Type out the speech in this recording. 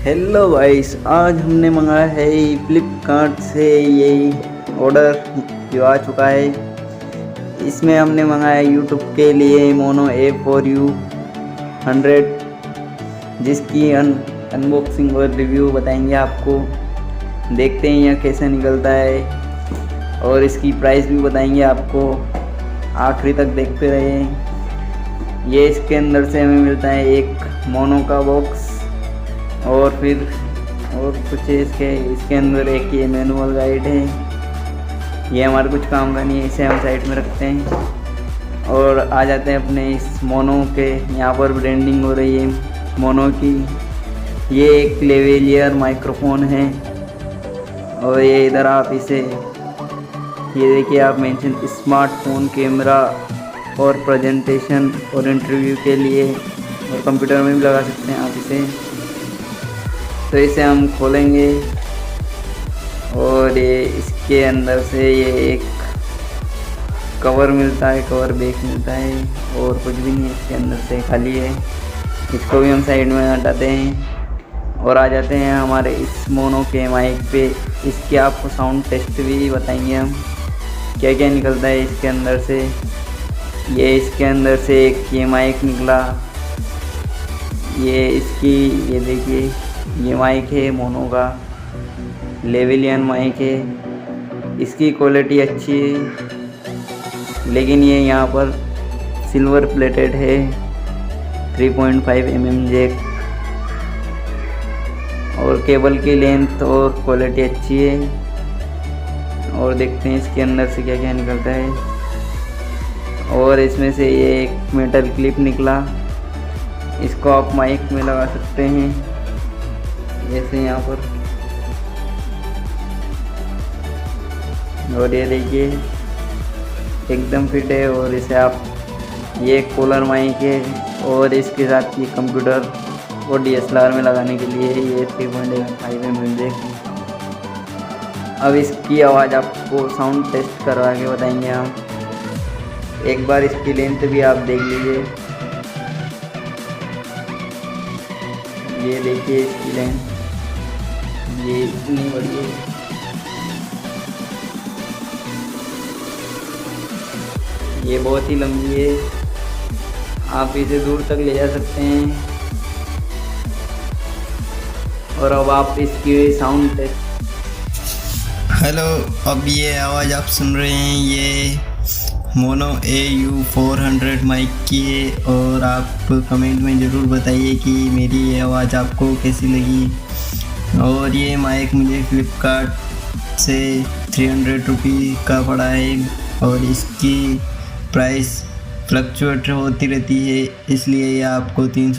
Hello guys, आज हमने मंगाया है फ्लिपकार्ट से ये ऑर्डर जो आ चुका है। इसमें हमने मंगाया यूट्यूब के लिए मोनो A4U100, जिसकी अनबॉक्सिंग और रिव्यू बताएंगे आपको। देखते हैं यह कैसे निकलता है और इसकी प्राइस भी बताएंगे आपको। आखिरी तक देखते रहें। ये इसके अंदर से हमें मिलता है एक मोनो का बॉक्स और फिर और कुछ है इसके अंदर एक ये मैनुअल गाइड है। ये हमारे कुछ काम का नहीं है, इसे हम साइड में रखते हैं और आ जाते हैं अपने इस मोनो के। यहाँ पर ब्रांडिंग हो रही है मोनो की। ये एक लेवलियर माइक्रोफोन है और ये इधर आप इसे ये देखिए, आप मेंशन स्मार्टफोन कैमरा और प्रेजेंटेशन और इंटरव्यू के लिए और कंप्यूटर में भी लगा सकते हैं आप इसे। तो इसे हम खोलेंगे और ये इसके अंदर से ये एक कवर मिलता है, कवर बैग मिलता है और कुछ भी नहीं इसके अंदर से, खाली है। इसको भी हम साइड में हटाते हैं और आ जाते हैं हमारे इस मोनो के माइक पे। इसके आपको साउंड टेस्ट भी बताएंगे हम, क्या क्या निकलता है इसके अंदर से। ये इसके अंदर से एक ये माइक निकला, ये इसकी ये देखिए, ये माइक है मोनो का, लेवलियर माइक है। इसकी क्वालिटी अच्छी है, लेकिन ये यहाँ पर सिल्वर प्लेटेड है। 3.5 mm जैक और केबल की लेंथ और क्वालिटी अच्छी है। और देखते हैं इसके अंदर से क्या क्या निकलता है। और इसमें से ये एक मेटल क्लिप निकला, इसको आप माइक में लगा सकते हैं जैसे यहाँ पर। और ये देखिए एकदम फिट है। और इसे आप ये कूलर माइक है और इसके साथ ये कंप्यूटर और DSLR में लगाने के लिए ये 3.5 mm जैक। अब इसकी आवाज़ आपको साउंड टेस्ट करवा के बताएंगे हम। एक बार इसकी लेंथ भी आप देख लीजिए, ये देखिए इसकी लेंथ, ये इतनी बड़ी है। ये बहुत ही लंबी है, आप इसे दूर तक ले जा सकते हैं। और अब आप इसकी साउंड टेस्ट। हेलो, अब ये आवाज़ आप सुन रहे हैं, ये मोनो AU400 माइक की है। और आप कमेंट में ज़रूर बताइए कि मेरी ये आवाज़ आपको कैसी लगी। और ये माइक मुझे फ्लिपकार्ट से 300 रुपये का पड़ा है और इसकी प्राइस फ्लक्चुएट होती रहती है, इसलिए ये आपको 300